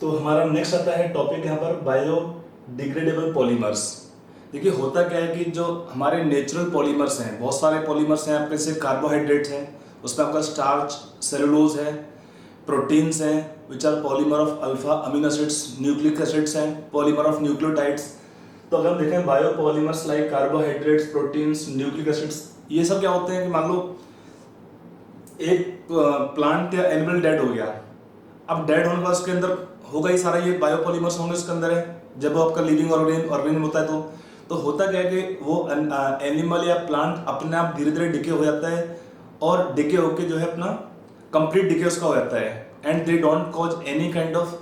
तो हमारा नेक्स्ट आता है टॉपिक यहाँ पर बायोडिग्रेडेबल पॉलीमर्स। देखिए होता क्या है कि जो हमारे नेचुरल पॉलीमर्स हैं, बहुत सारे पॉलीमर्स हैं आपके, जैसे कार्बोहाइड्रेट्स हैं, उसमें आपका स्टार्च, सेलुलोज है, प्रोटीन्स हैं which are polymer of alpha amino acids, nucleic acids हैं पॉलीमर ऑफ न्यूक्लियोटाइड्स। तो अगर हम देखें biopolymers like carbohydrates, proteins, nucleic acids, ये सब क्या होते हैं कि मान लो एक प्लांट या एनिमल डेड हो गया, अब डेड होने के बाद उसके अंदर होगा ही सारा, ये बायोपॉलीमर्स होंगे उसके अंदर है जब वो आपका लिविंग ऑर्गेनिज्म होता है। तो होता क्या है कि वो एनिमल या प्लांट अपने आप धीरे धीरे डिके हो जाता है और डिके होके जो है अपना कंप्लीट डिके उसका हो जाता है, and they don't cause any kind of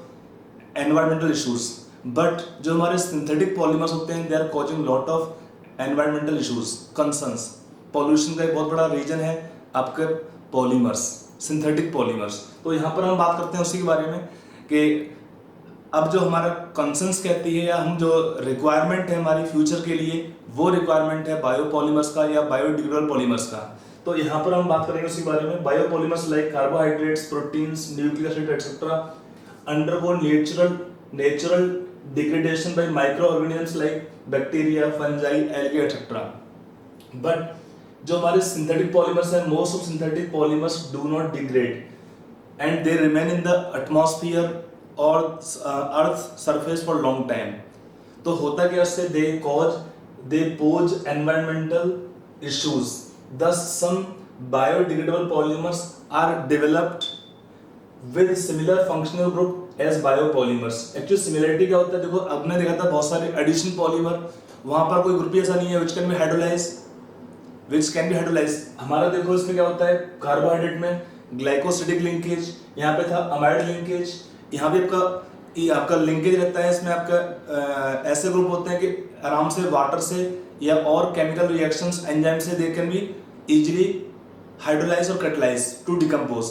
environmental issues. But जो हमारे सिंथेटिक पॉलीमर्स होते हैं they are causing lot of environmental issues, concerns. Pollution का एक बहुत बड़ा रीजन है आपके पॉलीमर्स, सिंथेटिक पॉलीमर्स। तो यहाँ पर हम बात करते हैं उसी के बारे में कि अब जो हमारा कंसर्न्स कहती है या हम जो रिक्वायरमेंट है हमारी फ्यूचर के लिए, वो रिक्वायरमेंट है बायोपॉलीमर्स का या बायोडिग्रेडेबल पॉलीमर्स का। तो यहाँ पर हम बात करेंगे उसी बारे में। Biopolymers like carbohydrates, proteins, nucleic acid etcetera undergo natural degradation by microorganisms like bacteria, fungi, algae etcetera. But जो हमारे सिंथेटिक पॉलीमर्स हैं, most of synthetic polymers do not degrade and they remain in the atmosphere और earth surface for long time. तो होता क्या उससे, they pose environmental issues, thus some biodegradable polymers are developed with similar functional group as biopolymers। Actually similarity क्या होता है, देखो अब ने देखा था बहुत सारे एडिशन पॉलीमर, वहां पर कोई ग्रुप ऐसा नहीं है which can be hydrolyzed। हमारा देखो इसमें क्या होता है, कार्बोहाइड्रेट में ग्लाइकोसिडिक लिंकेज, यहाँ पे था अमाइड लिंकेज, यहाँ पे आपका लिंकेज रहता है। इसमें आपका ऐसे ग्रुप होते हैं कि आराम से वाटर से या और केमिकल रिएक्शंस एंजाइम से they can be easily hydrolyse और कैटलाइज टू डिकम्पोज।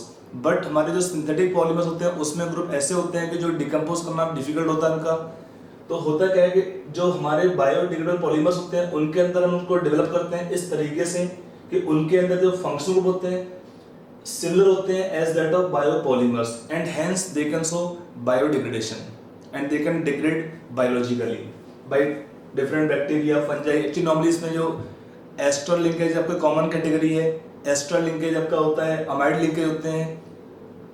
बट हमारे जो सिंथेटिक पॉलीमर्स होते हैं उसमें ग्रुप ऐसे होते हैं कि जो डिकम्पोज करना डिफिकल्ट होता है उनका। तो होता क्या है कि जो हमारे बायोडिग्रेडेबल पॉलीमर्स होते हैं उनके अंदर हम उनको डेवलप करते हैं इस तरीके से कि उनके अंदर जो फंक्शनल ग्रुप होते हैं सिमिलर होते हैं as that of biopolymers, and hence they can show biodegradation and they can degrade biologically by different bacteria, fungi. Actually normally इसमें जो एस्टर लिंकेज आपका कॉमन कैटेगरी है, एस्टर लिंकेज आपका होता है, अमाइड लिंकेज होते हैं।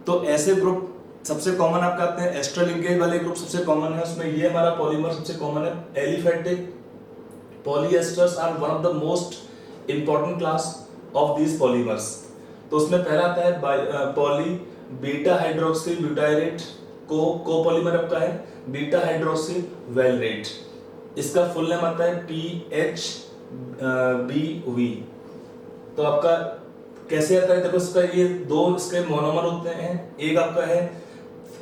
तो ऐसे ग्रुप सबसे कॉमन आपका आते हैं, एस्टर लिंकेज वाले ग्रुप सबसे कॉमन है, उसमें ये हमारा पॉलीमर सबसे कॉमन है। Aliphatic polyesters are one of the most important class of these polymers. तो उसमें पहला आता है poly beta hydroxy butyrate, copolymer आपका है बीटा हाइड्रोक्सी वेलरेट। इसका फुल नेम आता है PHBV। तो आपका कैसे आता है, देखो इसका ये दो इसके मोनोमर होते हैं, एक आपका है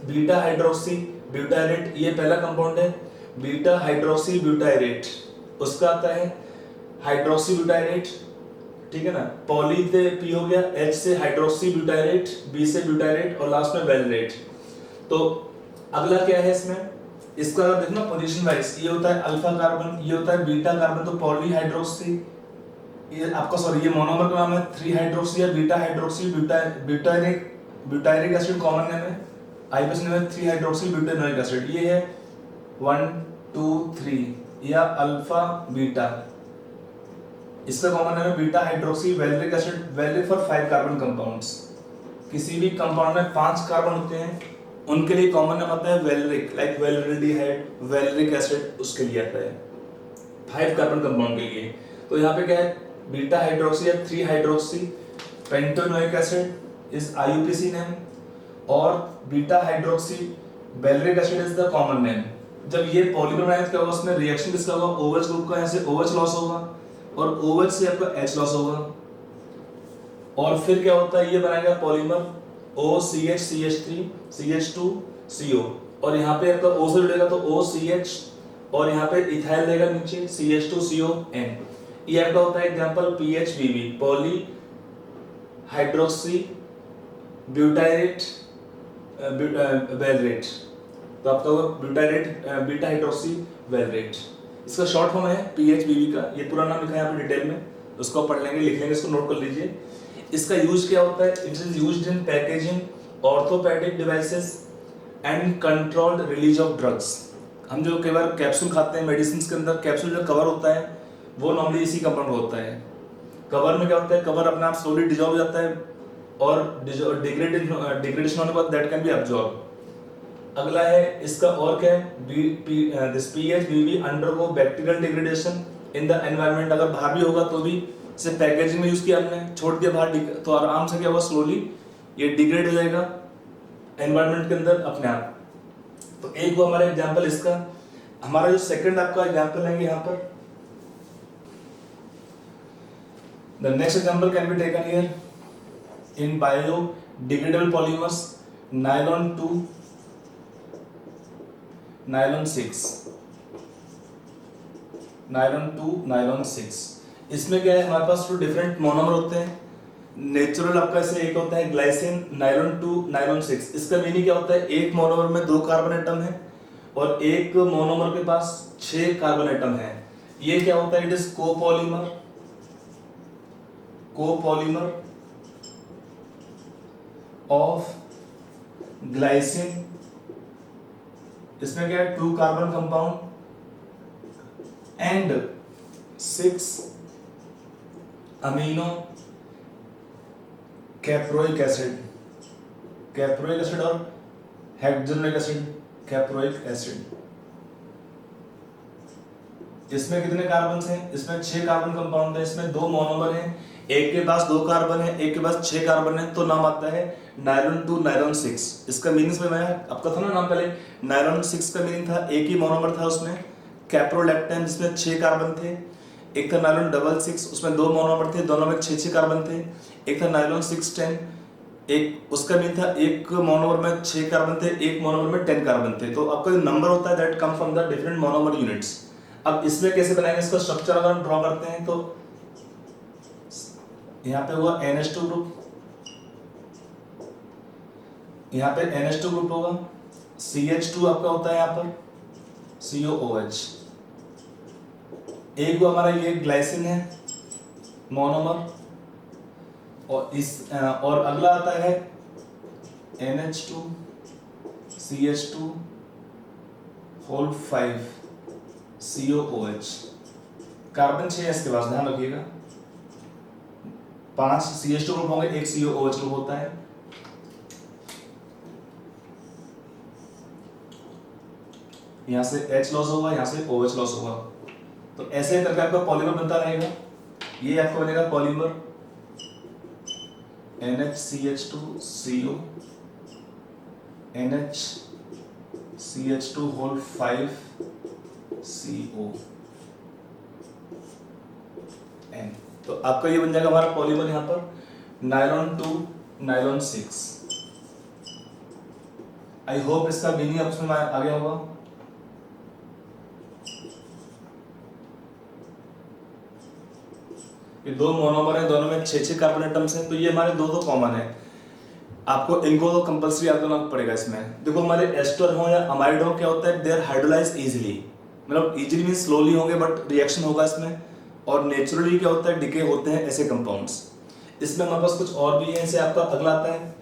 बीटा हाइड्रोक्सी ब्यूटाइरेट, ये पहला कंपाउंड है बीटा हाइड्रोक्सी ब्यूटाइरेट, उसका आता है हाइड्रोक्सी ब्यूटाइरेट, ठीक है ना। पॉली से पी हो गया, H से हाइड्रोक्सी ब्यूटाइरेट, B से ब्यूटाइरेट और लास्ट में वेलरेट। तो अगला क्या है इसमें, इसका देखना पोजीशन वाइज, ये होता है अल्फा कार्बन, ये होता है बीटा कार्बन, तो पॉली हाइड्रोक्सी, ये आपका सॉरी ये मोनोमर का नाम है 3 हाइड्रोक्सी या beta hydroxy butyric acid common name है, आईपीएस नेम है 3 हाइड्रोक्सी ब्यूटानोइक एसिड। ये है 1 2 3 या अल्फा बीटा, इसका कॉमन नेम है beta hydroxy valeric acid, valeric for 5 carbon compounds. किसी भी कंपाउंड में 5 कार्बन होते हैं उनके लिए कॉमन नेम आता है वेलरिक, लाइक वेलरिल्डिहाइड, वेलरिक एसिड, उसके लिए आता है 5 कार्बन कंपाउंड के लिए। तो यहाँ पे क्या है, बीटा हाइड्रोक्सी या 3 hydroxy pentanoic acid is IUPAC name, और beta hydroxy valeric acid is the common name. जब ये पॉलीमर बनाएंगे क्या होगा, उसमें रिएक्शन किसका होगा, OH ग्रुप का, यहाँ से OH लॉस होगा और OH से आपका H लॉस होगा, और फिर क्या होता है, ये बनाएगा polymer OCH CH3 CH2 CO, और यहाँ पे आपका O से जुड़ेगा तो OCH, और यहाँ पे इथाइल देगा नीचे CH2CON। ये आपका होता है example PHBV, poly hydroxy butyrate valerate. तो आपका ब्यूटाइरेट बीटा हाइड्रोक्सी वेलरेट, इसका शॉर्ट फॉर्म है PHBV का, ये पूरा नाम लिखा है यहाँ पे डिटेल में, उसको पढ़ लेंगे, लिख लेंगे, इसको नोट कर लीजिए। इसका यूज क्या होता है, it is used in packaging orthopaedic devices and controlled release of drugs. हम जो कई बार कैप्सूल खाते हैं मेडिसिन के अंदर, कैप्सूल जो कवर होता है वो नॉर्मली इसी कंपाउंड में होता है। कवर में क्या होता है, कवर अपने आप स्लोली डिजॉल्व हो जाता है और डिग्रेडेशन होने के बाद दैट कैन बी अब्जॉर्ब। अगला है इसका और क्या है, this PHBV undergo bacterial degradation in the environment. अगर बाहर भी होगा तो भी इसे पैकेजिंग में यूज किया हमने, छोड़ दिया बाहर तो आराम से क्या होगा, स्लोली ये डिग्रेड हो जाएगा एनवायरनमेंट के अंदर अपने आप। तो एक वो हमारा एग्जांपल इसका। हमारा जो सेकंड आपका एग्जांपल है यहाँ पर, the next example can be taken here in biodegradable polymers nylon 2 nylon 6। इसमें क्या है, हमारे पास टू डिफरेंट मोनोमर होते हैं। नेचुरल आपका से एक होता है ग्लाइसिन नायलॉन 2 नायलॉन 6। इसका मीनिंग क्या होता है, एक मोनोमर में 2 कार्बन एटम है और एक मोनोमर के पास 6 कार्बन एटम है। ये क्या होता है, it is copolymer of glycine. इसमें क्या है, 2 carbon compound and 6 amino caproic acid और हेक्सानोइक एसिड, कैप्रोइक एसिड। इसमें कितने कार्बन हैं, इसमें 6 कार्बन कंपाउंड है, इसमें 2 मोनोमर हैं, एक के पास 2 कार्बन है, एक के पास 6 कार्बन है, तो नाम आता है नायलॉन 2 नायलॉन 6। इसका मीनिंग में मैं आपका था ना नाम पहले, नायलॉन 6 का मीनिंग था एक ही मोनोमर था उसमें कैप्रोलैक्टन जिसमें 6 कार्बन थे। एक था नायलॉन 6 उसमें 2 मोनोमर थे, दोनों में 6 कार्बन थे। एक था नायलॉन 610, एक उसका मीन था एक मोनोमर में 6 कार्बन थे, एक मोनोमर में 10 कार्बन थे। तो आपका जो नंबर होता है that come from the different monomer units. अब इसमें कैसे बनाएंगे इसका स्ट्रक्चर, अगर हम ड्रॉ करते हैं तो यहाँ पे हुआ NH2 ग्रुप, यहाँ पे NH2 ग्रुप होगा, CH2 आपका होता है यहाँ पर COOH। एक वो हमारा ये ग्लाइसिन है मोनोमर, और अगला आता है NH2 CH2 whole 5 COOH। Carbon 6 है इसके पास, ध्यान रखिएगा। 5 CH2 ग्रुप होंगे, एक COOH ग्रुप होता है। यहां से H लॉस होगा, यहां से OH लॉस होगा। तो ऐसे करके आपका पॉलीमर बनता रहेगा। ये आपको बनेगा polymer NHCH2CO NHCH2 whole 5 CO N। तो आपका ये बन जाएगा हमारा पॉलीमर यहाँ पर नायलॉन 2 नायलॉन 6। आई होप इसका मीनिंग अब समझ आ गया होगा। ये 2 मोनोमर है, दोनों में 6 कार्बन एटम्स हैं, तो ये हमारे 2 कॉमन है। आपको इनको तो कंपल्सरी याद करना पड़ेगा। इसमें देखो हमारे एस्टर हो या अमाइड हो, क्या होता है, दे आर हाइड्रोलाइज इजीली, मतलब इजीली मीन स्लोली होंगे बट रिएक्शन होगा इसमें। और नेचुरली क्या होता है, डिके होते हैं ऐसे कंपाउंड्स। इसमें हमारे पास कुछ और भी है। जैसे आपका अगला आता है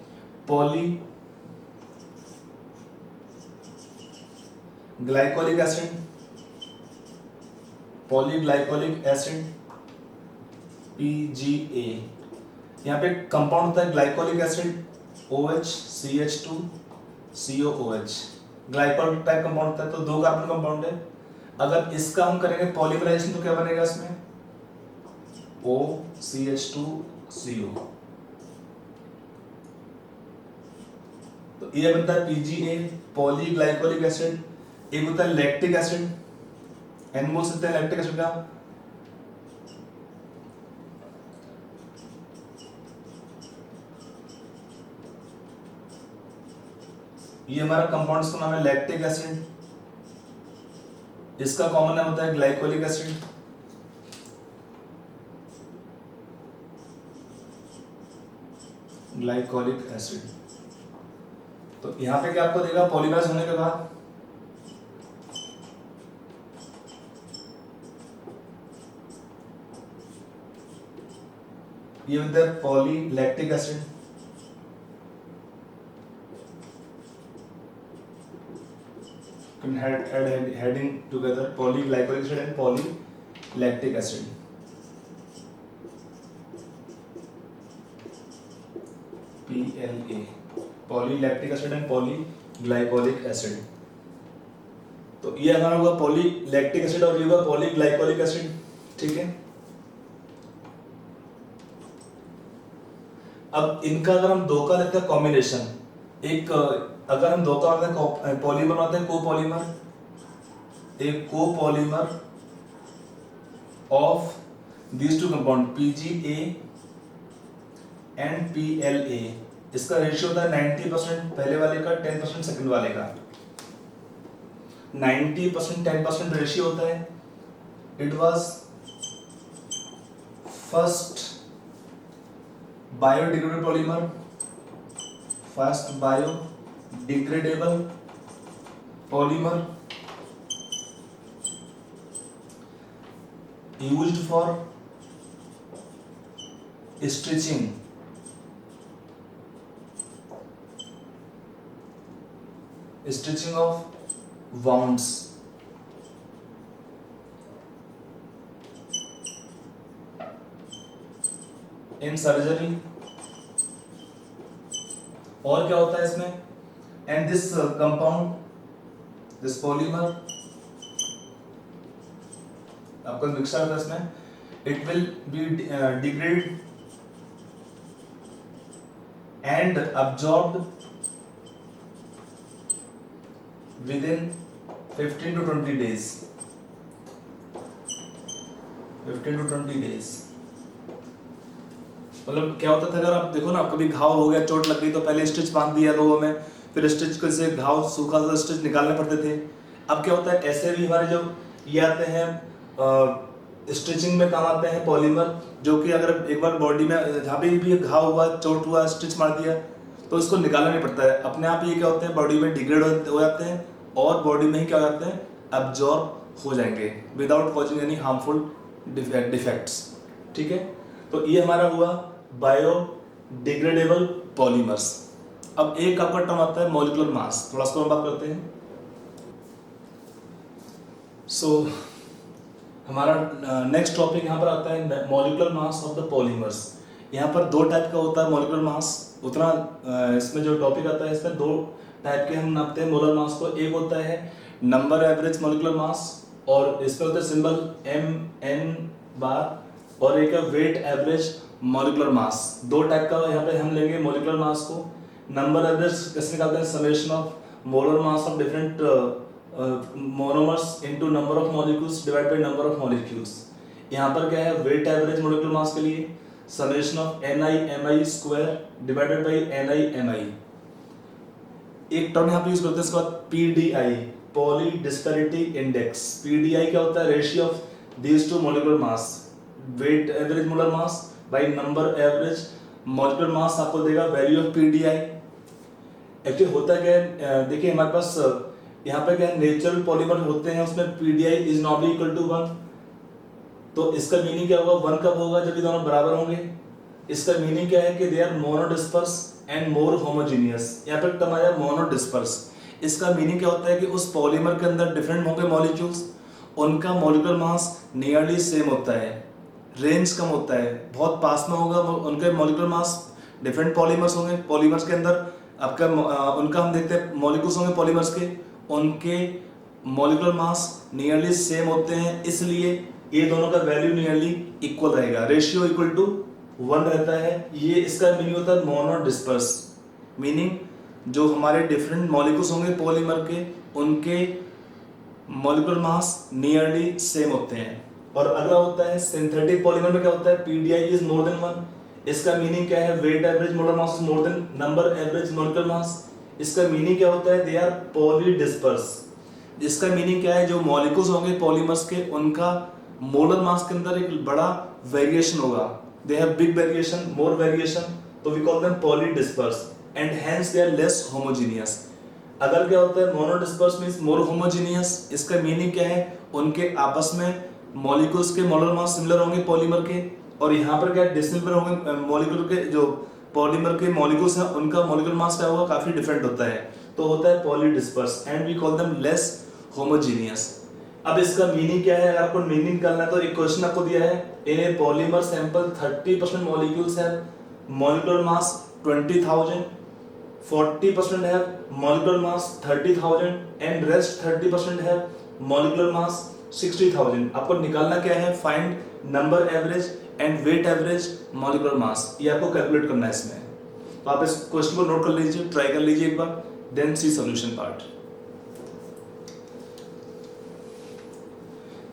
पॉलीग्लाइकोलिक एसिड PGA। यहाँ पे कंपाउंड होता है glycolic acid OH CH2 COOH। Glycol type compound होता है, तो 2 कार्बन कंपाउंड है। अगर इसका हम करेंगे पॉलीमराइजेशन तो क्या बनेगा इसमें OCH2CO। तो ये बनता है PGA पॉलीग्लाइकोलिक एसिड। एक होता है लैक्टिक एसिड, N बोल सकते हैं लैक्टिक एसिड का। ये हमारा कंपाउंड का नाम है लैक्टिक एसिड। इसका कॉमन नाम होता है ग्लाइकोलिक एसिड। Glycolic acid. तो यहां पे क्या आपको देगा, पॉलीमराइज होने के बाद ये होता है polylactic acid. can add heading together, polyglycolic acid and polylactic acid. PLA, polylactic acid and polyglycolic acid. तो ये हमारा हुआ पॉलीलैक्टिक एसिड और ये हुआ पॉलीग्लाइकोलिक एसिड, ठीक है। अब इनका अगर हम दो का लेते हैं कॉम्बिनेशन, एक अगर हम दो का लेते हैं पॉलीमर बनाते हैं, कोपॉलीमर, एक copolymer of these to compound PGA and PLA, इसका रेशियो होता है 90% पहले वाले का, 10% सेकंड वाले का। 90% 10% रेशियो होता है। It was first biodegradable polymer, first biodegradable polymer used for stitching of wounds, in surgery। और क्या होता है इसमें, and this compound, this polymer, आपका मिक्सचर होता है इसमें, it will be degraded and absorbed within 15 to 20 days, 15 to 20 days। मतलब क्या होता था, अगर आप देखो ना, कभी घाव हो गया, चोट लग गई, तो पहले स्टिच बांध दिया लोगों में, फिर स्टिच को से घाव सूखा सा स्टिच निकालने पड़ते थे। अब क्या होता है, ऐसे भी हमारे जो ये आते हैं स्टिचिंग में काम आते हैं पॉलीमर, जो कि अगर एक बार बॉडी में जहाँ पे भी घाव हुआ, चोट हुआ, स्टिच मार दिया, तो इसको निकालना नहीं पड़ता है, अपने आप ये क्या होते हैं बॉडी में डिग्रेड हो जाते हैं और बॉडी में ही क्या हो जाते हैं, अब्जॉर्ब हो जाएंगे without causing any harmful defects, ठीक है। तो ये हमारा हुआ बायोडिग्रेडेबल पॉलीमर्स। अब एक आपका टर्म आता है मॉलिक्यूलर मास, थोड़ा सा हम बात करते हैं। सो हमारा नेक्स्ट टॉपिक यहाँ पर आता है molecular mass of the polymers. यहाँ पर दो टाइप का होता है मॉलिक्यूलर मास, उतना इसमें जो टॉपिक आता है इसमें दो टाइप के हम नापते हैं मोलर मास को। एक होता है नंबर एवरेज मॉलिक्यूलर मास और इसमें होता है सिंबल MN बार, और एक है वेट एवरेज मॉलिक्यूलर मास। दो टाइप का यहाँ पे हम लेंगे मॉलिक्यूलर मास को। नंबर एवरेज कैसे निकालते हैं, summation of molar mass of different monomers into number of molecules divide by number of molecules. यहाँ पर क्या है, वेट एवरेज मॉलिक्यूलर मास के लिए summation of NiMi square divided by NiMi। एक टर्म यहाँ पे यूज करते हैं इसके बाद PDI, polydispersity index. PDI क्या होता है, ratio of these two molecular mass, weight average molar mass by number average molecular mass आपको देगा वैल्यू ऑफ PDI। एक्चुअली होता क्या है, देखिए हमारे पास यहाँ पे क्या नेचुरल पॉलीमर होते हैं, उसमें PDI is not equal to 1। तो इसका मीनिंग क्या होगा, 1 कब होगा, जब ये दोनों बराबर होंगे। इसका मीनिंग क्या है कि they are monodisperse and more homogeneous. यहाँ पे टर्म आया मोनोडिस्पर्स। इसका मीनिंग क्या होता है कि उस पॉलीमर के अंदर डिफरेंट होंगे मॉलिक्यूल्स, उनका मॉलिक्यूलर मास नियरली सेम होता है, रेंज कम होता है, बहुत पास में होगा उनके मॉलिक्यूलर मास। डिफरेंट पॉलीमर्स होंगे, पॉलीमर्स के अंदर आपका उनका हम देखते हैं मॉलिक्यूल्स होंगे पॉलीमर्स के, उनके मॉलिक्यूलर मास नियरली सेम होते हैं, इसलिए ये दोनों का वैल्यू नियरली इक्वल रहेगा, रेशियो इक्वल टू 1 रहता है। ये इसका मीनिंग होता है मोनोडिस्पर्स, मीनिंग जो हमारे डिफरेंट मॉलिक्यूल्स होंगे पॉलीमर के, उनके मॉलिक्यूलर मास नियरली सेम होते हैं। और अगला होता है सिंथेटिक पॉलीमर में क्या होता है, PDI इज मोर देन 1। इसका मीनिंग क्या है, weight average molar mass is more than number average molecular mass. इसका मीनिंग क्या होता है, दे आर पॉलीडिस्पर्स। इसका मीनिंग क्या है, जो मॉलिक्यूल्स होंगे पॉलीमर्स के, उनका मोलर मास के अंदर एक बड़ा वेरिएशन होगा, they have big variation, more variation, तो we call them polydisperse and hence they are less homogeneous. अगर क्या होता है मोनोडिस्पर्स मींस मोर होमोजेनियस, इसका मीनिंग क्या है, उनके आपस में मॉलिक्यूल्स के मोलर मास सिमिलर होंगे पॉलीमर के, और यहाँ पर क्या डिसिमिलर होंगे मॉलिक्यूल के, जो पॉलीमर के मॉलिक्यूल्स हैं उनका मॉलिक्यूलर मास क्या होगा, काफी डिफरेंट होता है, तो होता है polydisperse and we call them less homogeneous. अब इसका मीनिंग क्या है, अगर आपको मीनिंग निकालना है तो एक क्वेश्चन आपको दिया है, in a polymer sample 30% molecules have molecular mass 20,000, 40% have molecular mass 30,000 and rest 30% have molecular mass 60,000। आपको निकालना क्या है, find number average and weight average molecular mass, ये आपको कैलकुलेट करना है इसमें। तो आप इस क्वेश्चन को नोट कर लीजिए, ट्राई कर लीजिए एक बार, then C solution part.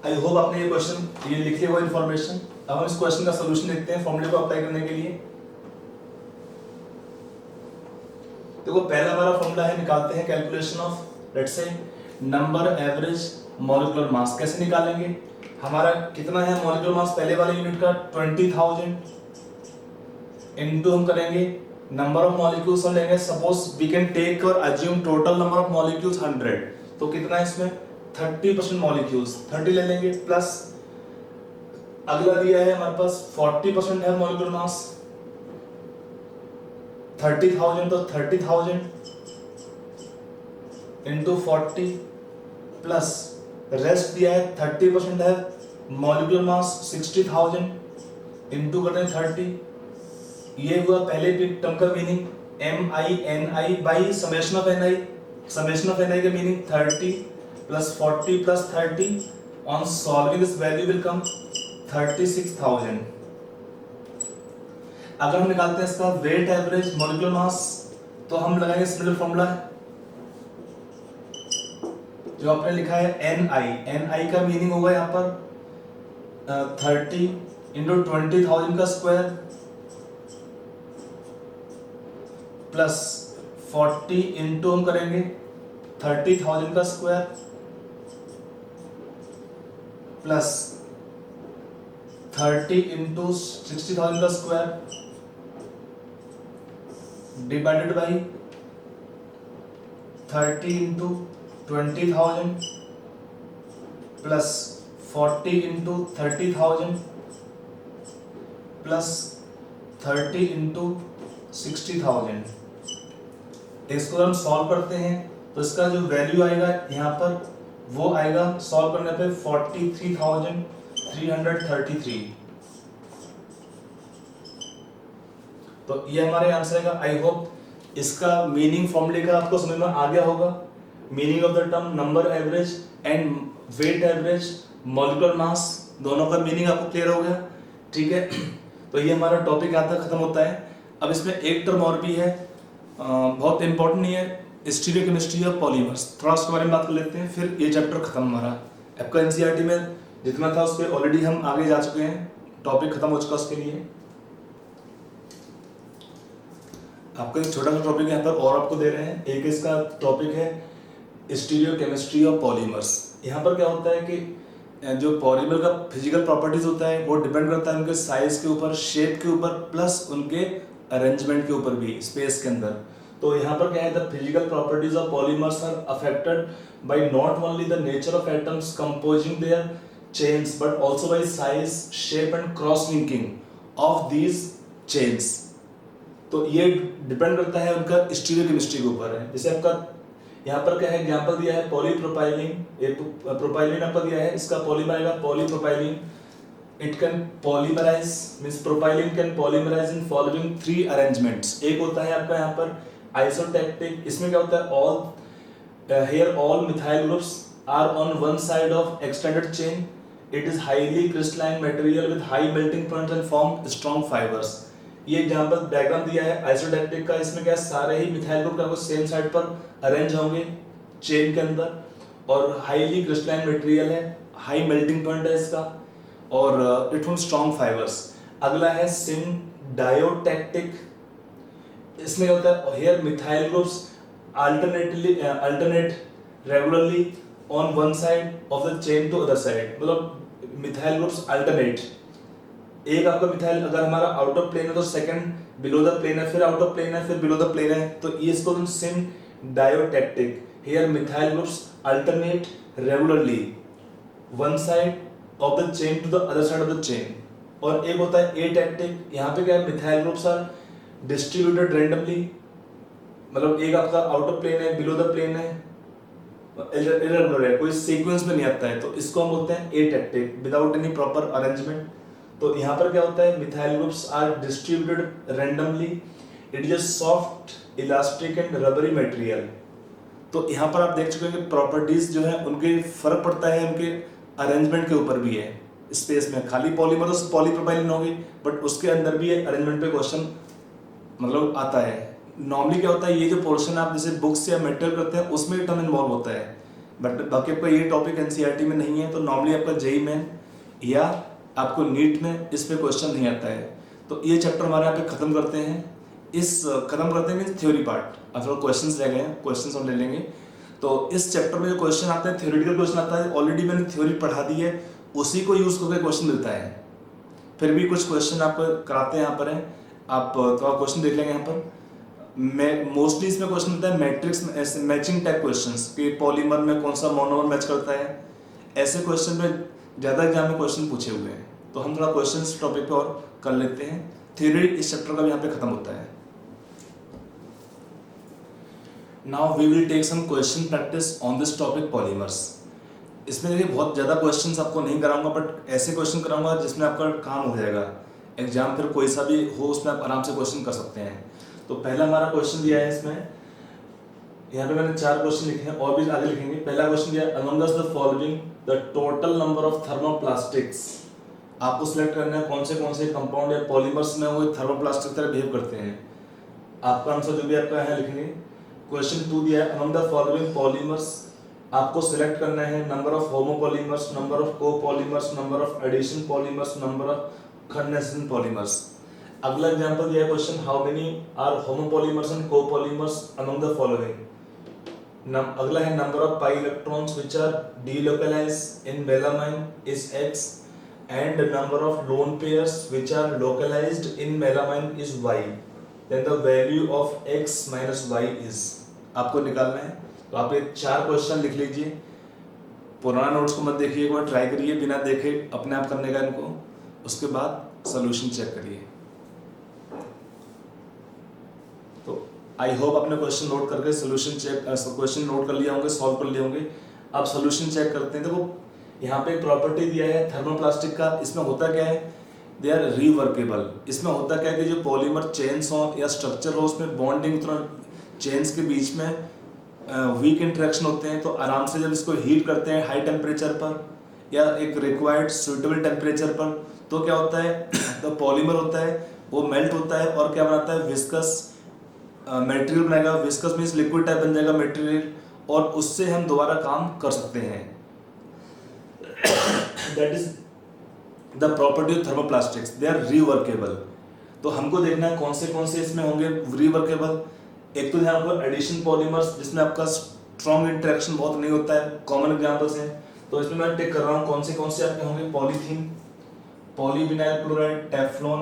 I hope आपने ये क्वेश्चन ये लिखे हुआ इन्फॉर्मेशन। अब हम इस क्वेश्चन का सॉल्यूशन देखते हैं फॉर्मूले को अप्लाई करने के लिए। देखो पहला हमारा फॉर्मूला है, निकालते हैं calculation of let's say number average molecular मास। कैसे निकालेंगे, हमारा कितना है मॉलिक्यूलर मास पहले वाले यूनिट का 20,000 इनटू हम करेंगे नंबर ऑफ मॉलिक्यूल्स हम लेंगे, सपोज वी कैन टेक और assume total number of molecules 100, तो कितना है इसमें 30% मॉलिक्यूल्स 30 ले लेंगे, प्लस अगला दिया है हमारे पास 40% है मॉलिक्यूलर मास 30,000, तो 30,000 इंटू 40 प्लस रेस्ट दिया है 30% है मॉलिक्यूलर मास 60,000 इंटू करते हैं 30। ये हुआ पहले टर्म का meaning, MI by summation of NI। Summation of NI का meaning 30 plus 40 plus 30 on solving this value will come 36,000। अगर हम निकालते हैं इसका वेट एवरेज मॉलिक्यूलर मास, तो हम लगाएंगे सिमिलर फॉर्मूला जो आपने लिखा है NI का मीनिंग होगा यहाँ पर 30 इंटू 20,000 का स्क्वायर प्लस 40 इंटू हम करेंगे 30,000 का स्क्वायर प्लस 30 इंटू 60,000 का square divided by 30 into 20,000 plus 40 into 30,000 plus 30 into 60,000। इसको हम सॉल्व करते हैं तो इसका जो वैल्यू आएगा यहाँ पर वो आएगा सॉल्व करने पे 43,333। तो ये हमारे आंसर है। आई होप इसका मीनिंग फॉर्मूले का आपको समझ में आ गया होगा। Meaning of the term number average and weight average molecular mass, दोनों का मीनिंग आपको क्लियर हो गया, ठीक है। तो ये हमारा टॉपिक यहाँ तक खत्म होता है। अब इसमें एक टर्म और भी है, बहुत इंपॉर्टेंट नहीं है, स्टीरियोकेमिस्ट्री ऑफ पॉलीमर्स। थोड़ा उसके बारे में बात कर लेते हैं, फिर ये चैप्टर खत्म हमारा। आपका एनसीईआरटी में जितना था उस पर ऑलरेडी हम आगे जा चुके हैं, टॉपिक खत्म हो चुका उसके लिए। आपका एक छोटा सा टॉपिक यहाँ पर और आपको दे रहे हैं। एक इसका टॉपिक है स्टीरियोकेमिस्ट्री ऑफ पॉलीमर्स। यहाँ पर क्या होता है कि जो पॉलीमर का फिजिकल प्रॉपर्टीज होता है वो डिपेंड करता है उनके साइज के ऊपर, शेप के ऊपर, प्लस उनके अरेंजमेंट के ऊपर भी स्पेस के अंदर। तो यहाँ पर क्या है, the physical properties of polymers are affected by not only the nature of atoms composing their chains but also by size, shape and cross linking of these chains. तो ये डिपेंड करता है उनका स्टीरियोकेमिस्ट्री के ऊपर है। जैसे आपका यहाँ पर क्या है, एग्जांपल दिया है पॉलीप्रोपाइलीन, एक प्रोपाइलीन आपका दिया है, इसका पॉलीमर आएगा polypropylene. It can polymerise means propylene can polymerise in following 3 arrangements. एक होता है आपका यहाँ पर आइसोटैक्टिक, इसमें क्या होता है, all here all methyl groups are on one side of extended chain. It is highly crystalline material with high melting points and form strong fibres. ये एग्जांपल डायग्राम दिया है आइसोटैक्टिक का, इसमें क्या सारे ही मिथाइल ग्रुप का सेम साइड पर अरेंज होंगे चेन के अंदर, और हाईली क्रिस्टलाइन मटेरियल है, हाई मेल्टिंग पॉइंट है इसका, और इट फॉर्म स्ट्रॉन्ग फाइबर्स। अगला है सिंडायोटैक्टिक, इसमें होता है here methyl groups alternate regularly on one side of the chain to other side, मतलब मिथाइल ग्रुप्स अल्टरनेट। एक आपका मिथाइल अगर हमारा आउट ऑफ प्लेन है तो सेकंड बिलो द प्लेन है, फिर आउट ऑफ प्लेन है, फिर बिलो द प्लेन है, तो ये इसको हम syndiotactic. Here methyl groups alternate regularly one side of the chain to the other side of the chain. और एक होता है एटैक्टिक, यहाँ पे क्या है, methyl groups are distributed randomly, मतलब एक आपका आउट ऑफ प्लेन है, बिलो द प्लेन है, इरेगुलर है, कोई सीक्वेंस में नहीं आता है, तो इसको हम बोलते हैं atactic, without any proper arrangement. तो यहाँ पर क्या होता है, methyl groups are distributed randomly, it is a soft elastic and rubbery material. तो यहाँ पर आप देख चुके हैं कि प्रॉपर्टीज जो है उनके फर्क पड़ता है, उनके अरेंजमेंट के ऊपर भी है। स्पेस में खाली पॉलीमर तो पॉलीप्रोपाइलिन होगी, बट उसके अंदर भी अरेंजमेंट पे क्वेश्चन मतलब आता है। नॉर्मली क्या होता है, ये जो पोर्शन आप जैसे बुक्स या मेटेरियल करते हैं उसमें ये टर्म इन्वॉल्व होता है, बट बाकी आपका ये टॉपिक एनसीईआरटी में नहीं है, तो नॉर्मली आपका जेईई में या आपको नीट में इस पे क्वेश्चन नहीं आता है। तो ये चैप्टर हमारे यहाँ पे खत्म करते हैं। खत्म करते हैं थ्योरी पार्ट, अब थोड़ा क्वेश्चंस रह गए हैं, क्वेश्चंस हम ले लेंगे। तो इस चैप्टर में जो क्वेश्चन आते हैं, थ्योरेटिकल क्वेश्चन आता है, ऑलरेडी मैंने थ्योरी पढ़ा दी है, उसी को यूज करके क्वेश्चन मिलता है। फिर भी कुछ क्वेश्चन आपको कराते हैं, यहाँ पर है, आप थोड़ा क्वेश्चन देख लेंगे यहाँ पर। मोस्टली इसमें क्वेश्चन मिलता है मैट्रिक्स मैचिंग टाइप क्वेश्चंस, कि पॉलीमर में कौन सा मोनोमर मैच करता है, ऐसे क्वेश्चन में ज़्यादा एग्जाम में क्वेश्चन पूछे हुए हैं। तो हम थोड़ा क्वेश्चन टॉपिक पे और कर लेते हैं। थ्योरी इस चैप्टर का भी यहाँ पे खत्म होता है। Now we will take some question practice on this topic polymers. इसमें देखिए बहुत ज़्यादा क्वेश्चंस आपको नहीं कराऊंगा, बट ऐसे क्वेश्चन कराऊंगा जिसमें आपका काम हो जाएगा, एग्जाम फिर कोई सा भी हो उसमें आप आराम से क्वेश्चन कर सकते हैं। तो पहला हमारा क्वेश्चन दिया है इसमें, यहाँ पे मैंने 4 क्वेश्चन लिखे हैं और भी आगे लिखेंगे। पहला क्वेश्चन दिया है, among the following the total number of thermoplastics. आपको सिलेक्ट करना है कौन से कंपाउंड या पॉलीमर्स में वो थर्मोप्लास्टिक तरह बिहेव करते हैं। आपका आंसर जो भी आपका है लिखेंगे। क्वेश्चन 2 दिया है, अमंग द फॉलोइंग पॉलीमर्स। आपको सिलेक्ट करना है number of homopolymers, number of copolymers, number of addition polymers, number of condensation polymers. अगला एग्जांपल दिया है question, how many are homopolymers and copolymers among the following. अगला है number of pi electrons which are delocalized in melamine is X and number of lone pairs which are localized in melamine is Y, then the value of X minus Y is। आपको निकालना है। तो आप ये 4 question लिख लीजिए, पुराना notes को मत देखिए, एक बार ट्राई करिए बिना देखे अपने आप करने का इनको, उसके बाद सोल्यूशन चेक करिए। तो आई होप आपने क्वेश्चन नोट करके क्वेश्चन नोट कर लिया होंगे, सॉल्व कर लिए होंगे। अब सोल्यूशन चेक करते हैं। देखो यहाँ पे एक प्रॉपर्टी दिया है थर्मोप्लास्टिक का, इसमें होता क्या है, दे आर रिवर्केबल। इसमें होता क्या है कि जो पॉलीमर चेन्स हो या स्ट्रक्चर हो उसमें बॉन्डिंग उतना चेन्स के बीच में वीक इंटरेक्शन होते हैं, तो आराम से जब इसको हीट करते हैं हाई टेम्परेचर पर या एक रिक्वायर्ड सुइटेबल टेम्परेचर पर, तो क्या होता है तो पॉलीमर होता है वो मेल्ट होता है और क्या बनाता है, विस्कस मटेरियल बनाएगा। विस्कस मीन्स लिक्विड टाइप बन जाएगा मटेरियल, और उससे हम दोबारा काम कर सकते हैं। That is the property of thermoplastics, they are reworkable. तो हमको देखना है कौन से इसमें होंगे रिवर्केबल। एक तो ध्यान रखो एडिशन पॉलीमर्स, जिसमें आपका स्ट्रॉन्ग इंटरेक्शन बहुत नहीं होता है, कॉमन एग्जांपल्स हैं। तो इसमें मैं टिक कर रहा हूँ कौन से आपके होंगे, polythene, polyvinyl chloride, Teflon,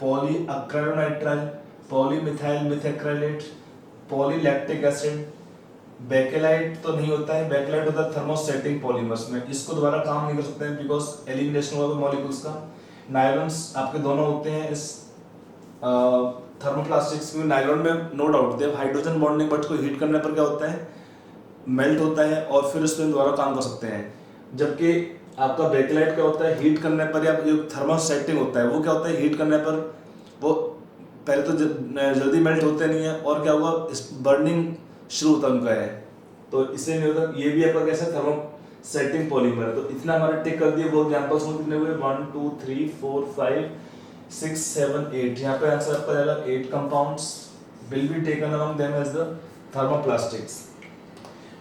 polyacrylonitrile, polymethyl methacrylate, polylactic acid. Bakelite तो नहीं होता है, बेकेलाइट होता है थर्मोसेटिंग पॉलीमर्स में, इसको दोबारा काम नहीं कर सकते हैं बिकॉज एलिमिनेशन होगा मॉलिक्यूल्स का। नायलॉन्स आपके दोनों होते हैं इस थर्मोप्लास्टिक्स में। नायलॉन में no doubt they hydrogen bonding, but को हीट करने पर क्या होता है, मेल्ट होता है और फिर उसमें दोबारा काम कर सकते हैं। जबकि आपका बेकेलाइट क्या होता है, हीट करने पर या जो थर्मोसेटिंग होता है वो क्या होता है, हीट करने पर वो पहले तो जल्दी मेल्ट होते नहीं है और क्या हुआ, बर्निंग शुरू होता उनका है, तो इससे नहीं होता। ये भी आपका कैसा थर्मोसेटिंग पॉलीमर है। तो इतना हमारे टिक कर दिए। वो एग्जांपल्स में कितने हुए, 1 2 3 4 5 6 7 8। यहाँ पे आंसर आपका जाएगा 8 compounds will be taken among them as the thermoplastics.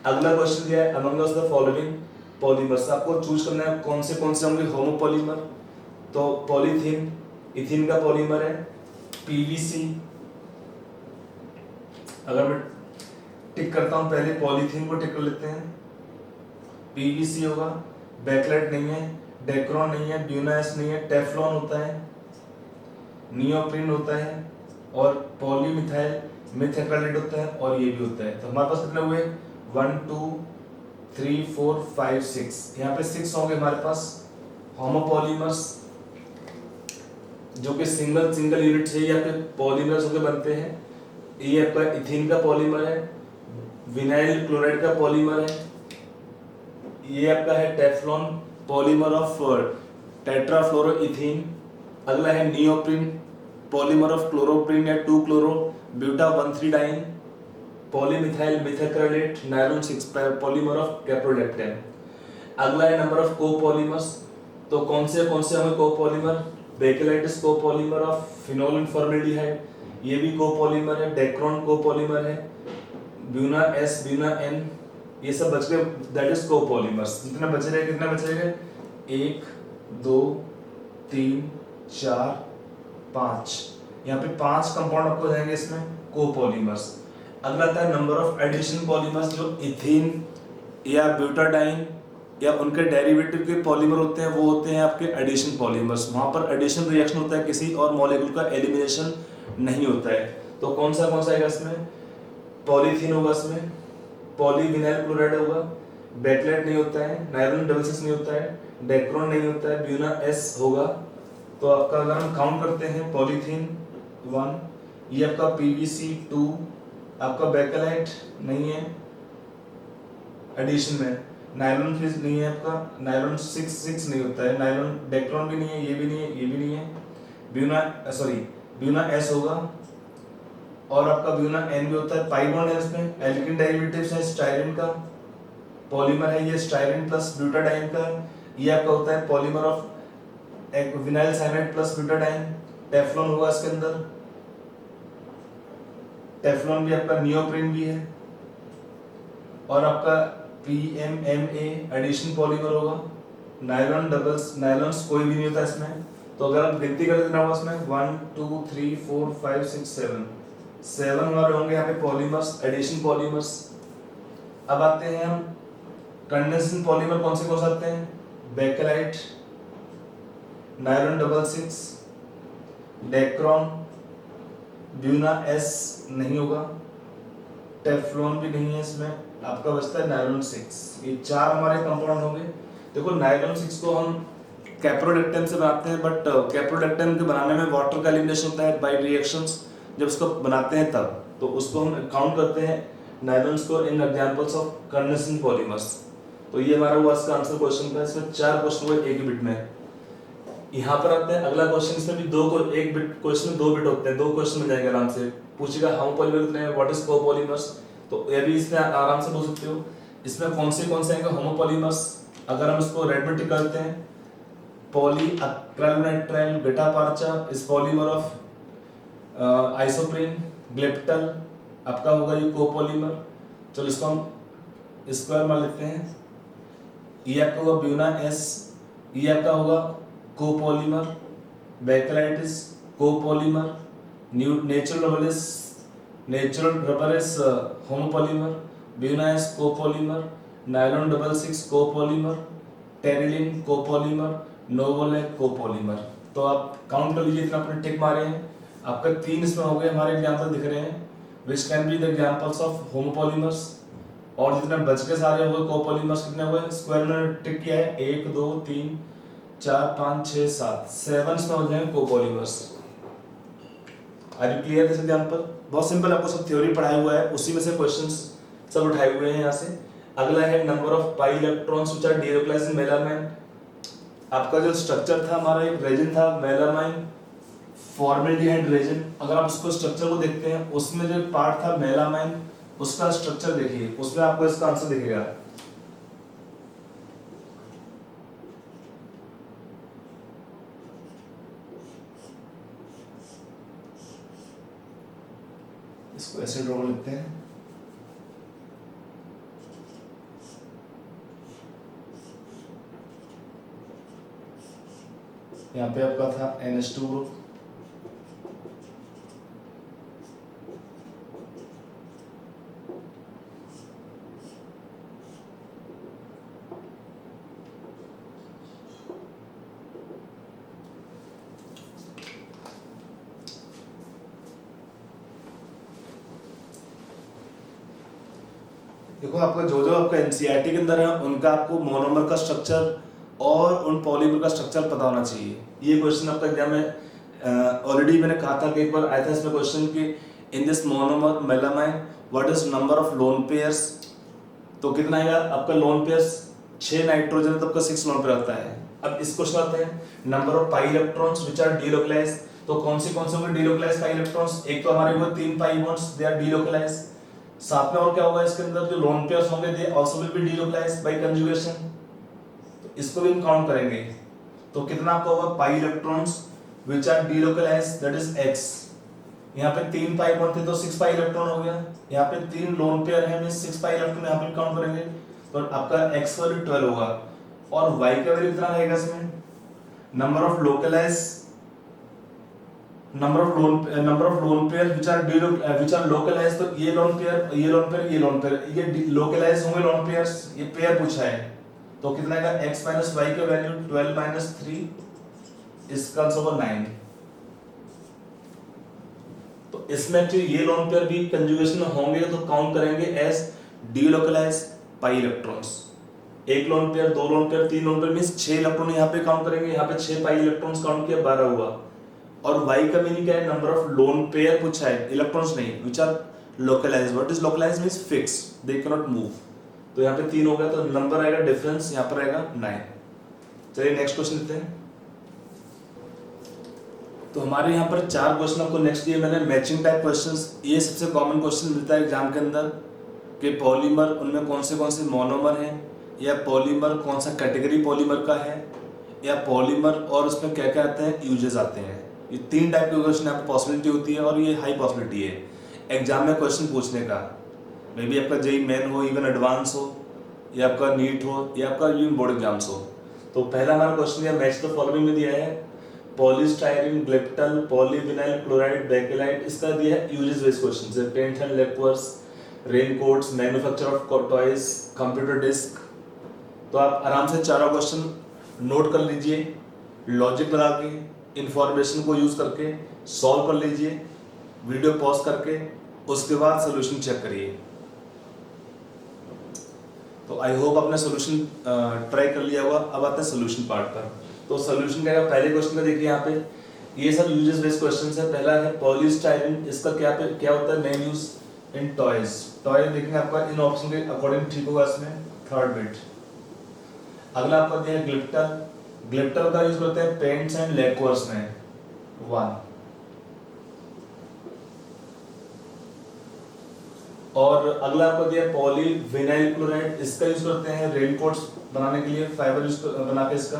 अगला क्वेश्चन दिया है, अमंग द फॉलोइंग पॉलीमर्स। आपको चूज करना है कौन से होंगे होमोपॉलीमर। तो पॉलीथीन इथीन का पॉलीमर है, पीवीसी। अगर मैं टिक करता हूं, पहले पॉलीथीन को टिक कर लेते हैं, पीवीसी होगा। बेकलाइट नहीं है, डेक्रॉन नहीं है, ब्यूनास नहीं है, टेफ्लॉन होता है, नियोप्रीन होता है और पॉलीमिथाइल मिथाक्राइलेट होता है और ये भी होता है। तो हमारे पास कितने हुए, 1 2 3 4 5 6। यहाँ पे 6 होंगे हमारे पास होमोपॉलीमर्स, जो कि सिंगल यूनिट से या फिर पॉलीमर्स होकर बनते हैं। ये आपका इथीन का पॉलीमर है, विनाइल क्लोराइड का पॉलीमर है। ये आपका है टेफ्लॉन, पॉलीमर ऑफ टेट्राफ्लोरोइथीन। अगला है नियोप्रीन, पॉलीमर ऑफ क्लोरोप्रीन या 2 chloro buta 1,3 diene, polymethyl methacrylate nylon 6 polymer of caprolactam. अगला है नंबर ऑफ कोपॉलीमर्स। तो कौन से होंगे copolymer? बेकेलाइटिस copolymer of phenol formaldehyde, ये भी कोपॉलीमर है। डेक्रोन कोपॉलीमर है, ब्यूना एस, ब्यूना एन, ये सब बच गए, दैट इज कोपॉलीमर्स। कितने बचे रहे? 1 2 3 4 5, यहाँ पे 5 कंपाउंड आपको हो जाएंगे इसमें कोपॉलीमर्स। अगला आता है नंबर ऑफ एडिशन पॉलीमर्स, जो इथीन या ब्यूटाडाइन या उनके डेरिवेटिव के पॉलीमर होते हैं, वो होते हैं आपके एडिशन पॉलीमर्स। वहां पर एडिशन रिएक्शन होता है, किसी और मॉलिक्यूल का एलिमिनेशन नहीं होता है। तो कौन सा आएगा इसमें? पॉलीथीन होगा, इसमें पॉलीविनाइल क्लोराइड होगा, बेकलेट नहीं होता है, नायलॉन 6 नहीं होता है, डेक्रोन नहीं होता है, ब्यूना एस होगा। तो आपका अगर हम काउंट करते हैं, पॉलीथीन 1, ये आपका पीवीसी 2, आपका बेकेलाइट नहीं है एडिशन में, नायलॉन 3 नहीं है आपका, नायलॉन 6 नहीं होता है, नायलॉन डेक्रोन भी नहीं है, ये भी नहीं है, ये भी नहीं है, ब्यूना एस होगा, और आपका ब्यूना एन भी होता है। पाई बॉन्ड है इसमें, एल्किन डेरिवेटिव्स है स्टाइरिन का, पॉलीमर है ये स्टाइरिन प्लस ब्यूटाडाइन का। ये आपका होता है पॉलीमर ऑफ एक vinyl cyanide plus butadiene. Teflon होगा इसके अंदर, टेफ्लॉन भी आपका नियोप्रीन भी है, और आपका PMMA एडिशन पॉलीमर होगा। नायलॉन्स कोई भी नहीं होता इसमें। तो अगर आप गिनती कर देना होगा इसमें 1 2 3 4 5 6 7 हमारे होंगे यहाँ पे पॉलीमर्स, एडिशन पॉलीमर्स। अब आते हैं हम कंडेंसेशन पॉलीमर कौन से आते हैं? Bakelite, nylon 6, Dacron, Buena S नहीं होगा, टेफ्लॉन भी नहीं है इसमें, आपका बचता है नायलॉन 6। ये 4 हमारे कंपाउंड होंगे। देखो नायलॉन 6 को हम कैप्रोडेक्टम से बनाते हैं, बट कैप्रोडेक्टम के बनाने में वाटर का एलिमिनेशन होता है बाय रिएक्शंस। जब उसको बनाते हैं तब तो उसको हम काउंट करते हैं नायलॉन्स को इन एग्जांपल्स ऑफ कंडेंसेशन पॉलीमर्स। तो ये हमारा हुआ इसका आंसर क्वेश्चन का। इसमें 4 क्वेश्चन हुए एक ही बिट में। यहाँ पर आते हैं अगला क्वेश्चन, इसमें भी एक बिट क्वेश्चन में 2 बिट होते हैं, 2 क्वेश्चन मिल जाएंगे आराम से। पूछेगा हाउ पॉलीमर कितने हैं, व्हाट इज कोपॉलीमर्स, तो ये भी इसमें आराम से पूछ सकते हो। इसमें कौन से आएंगे होमोपॉलीमर्स। अगर हम इसको रेड में टिक करते हैं, polyacrylonitrile gutta percha is polymer of isoprene, Glyptal आपका होगा ये कोपॉलीमर। चलो इसको हम स्क्वायर मान लेते हैं। ये आपका होगा ब्यूना एस, ये आपका होगा copolymer, बेकेलाइटिस copolymer, natural rubber is homopolymer, buna S copolymer, nylon 6 copolymer, terylene copolymer, novolac copolymer. तो आप काउंट कर लीजिए, इतना अपने टिक मारे हैं। आपका 3 इसमें हो गए हमारे एग्जांपल दिख रहे हैं, which can be the examples of homopolymers. और जितने बच के सारे हो गए कोपॉलीमर्स, कितने हुए स्क्वायर में टिक किया है, 1 2 3 4 5 6 7 इसमें हो जाएंगे copolymers. Are you clear this example? बहुत सिंपल, आपको सब थ्योरी पढ़ाया हुआ है, उसी में से क्वेश्चंस सब उठाए हुए हैं यहाँ से। अगला है number of pi electrons which are delocalized in melamine. आपका जो स्ट्रक्चर था हमारा, एक रेजिन था मेलामाइन फॉर्मेल्डिहाइड रेजिन। अगर आप उसको स्ट्रक्चर को देखते हैं, उसमें जो पार्ट था मेलामाइन, उसका स्ट्रक्चर देखिए, उसमें आपको इसका आंसर दिखेगा। इसको ऐसे ड्रॉ लेते हैं। यहाँ पे आपका था NH2 ग्रुप, देखो आपका जो आपका एनसीईआरटी के अंदर है, उनका आपको मोनोमर का स्ट्रक्चर और उन पॉलीमर का स्ट्रक्चर पता होना चाहिए। ये क्वेश्चन आपका एग्जाम में ऑलरेडी मैंने कहा था कि एक बार आया था इसमें क्वेश्चन कि in this monomer melamine what is number of lone pairs, तो कितना आएगा आपका लोन पेयर्स 6 नाइट्रोजन तो आपका 6 लोन पेयर आता है। अब इस क्वेश्चन आते हैं number of pi electrons which are delocalized, तो कौन से होंगे डीलोकलाइज्ड पाई इलेक्ट्रॉन्स, एक तो हमारे हुए 3 pi bonds they are delocalized, साथ में और क्या होगा इसके अंदर जो लोन पेयर्स होंगे they also will be delocalized by conjugation, तो इसको भी हम काउंट करेंगे। तो कितना आपका होगा pi electrons which are delocalized that is x, यहाँ पे 3 पाई बॉन्ड थे तो 6 पाई इलेक्ट्रॉन हो गया, यहाँ पे 3 लोन पेयर है मींस 6 पाई इलेक्ट्रॉन यहाँ पे काउंट करेंगे तो आपका x का वैल्यू 12 होगा और y का वैल्यू कितना रहेगा इसमें, number of lone pair which are localized, तो ये लोन पेयर ये लोकलाइज्ड होंगे लोन पेयर्स, ये पेयर पूछा है तो कितना आएगा x माइनस y का वैल्यू 12 माइनस 3 इसका आंसर होगा 9। तो इसमें जो ये लोन पेयर भी कंजुगेशन में होंगे तो काउंट करेंगे एज डीलोकलाइज्ड पाई इलेक्ट्रॉन्स, एक lone pair 2 lone pair 3 lone pair means 6 electron यहाँ पे काउंट करेंगे, यहाँ पे 6 पाई इलेक्ट्रॉन्स काउंट किया 12 हुआ, और y का मीनिंग क्या है नंबर ऑफ लोन पेयर पूछा है इलेक्ट्रॉन्स नहीं which are localized, what is localized means fixed they can not move, तो यहाँ पे 3 हो गया तो नंबर आएगा डिफरेंस यहाँ पर आएगा 9। चलिए नेक्स्ट क्वेश्चन लेते हैं। तो हमारे यहाँ पर 4 क्वेश्चन आपको नेक्स्ट दिए मैंने मैचिंग टाइप क्वेश्चंस, ये सबसे कॉमन क्वेश्चन मिलता है एग्जाम के अंदर कि पॉलीमर उनमें कौन से मोनोमर हैं, या पॉलीमर कौन सा कैटेगरी पॉलीमर का है, या पॉलीमर और उसमें क्या क्या आते हैं यूजेस आते हैं, ये 3 टाइप के क्वेश्चन आपको पॉसिबिलिटी होती है और ये हाई पॉसिबिलिटी है एग्जाम में क्वेश्चन पूछने का, मे बी आपका जेईई मेन हो, इवन एडवांस हो, या आपका नीट हो, या आपका इवन बोर्ड एग्जाम्स हो। तो पहला हमारा क्वेश्चन है मैच द फॉलोइंग में दिया है polystyrene, glyptal, polyvinyl chloride, bakelite, इसका दिया है यूजेस बेस्ड क्वेश्चन है paint and lacquers, raincoats, manufacture of toys, computer disk. तो आप आराम से चारों क्वेश्चन नोट कर लीजिए, लॉजिक लगा के इंफॉर्मेशन को यूज करके सॉल्व कर लीजिए, वीडियो पॉज करके उसके बाद सोल्यूशन चेक करिए। तो आई होप आपने सोल्यूशन ट्राई कर लिया होगा। अब आते हैं सोल्यूशन पार्ट पर। तो सोल्यूशन क्या है, पहले क्वेश्चन का देखिए यहाँ पे ये सब यूजेस बेस्ड क्वेश्चन है। पहला है पॉलीस्टाइरीन, इसका क्या होता है main use in toys. Toy देखेंगे आपका इन ऑप्शन के अकॉर्डिंग ठीक होगा इसमें थर्ड बिट। अगला आपका दिया है ग्लिप्टर, ग्लिप्टर का यूज करते हैं पेंट्स एंड लेक्वर्स में 1। और अगला आपको दिया है पॉलीविनाइल क्लोराइड, इसका यूज करते हैं रेनकोट्स बनाने के लिए, फाइबर यूज बना के इसका।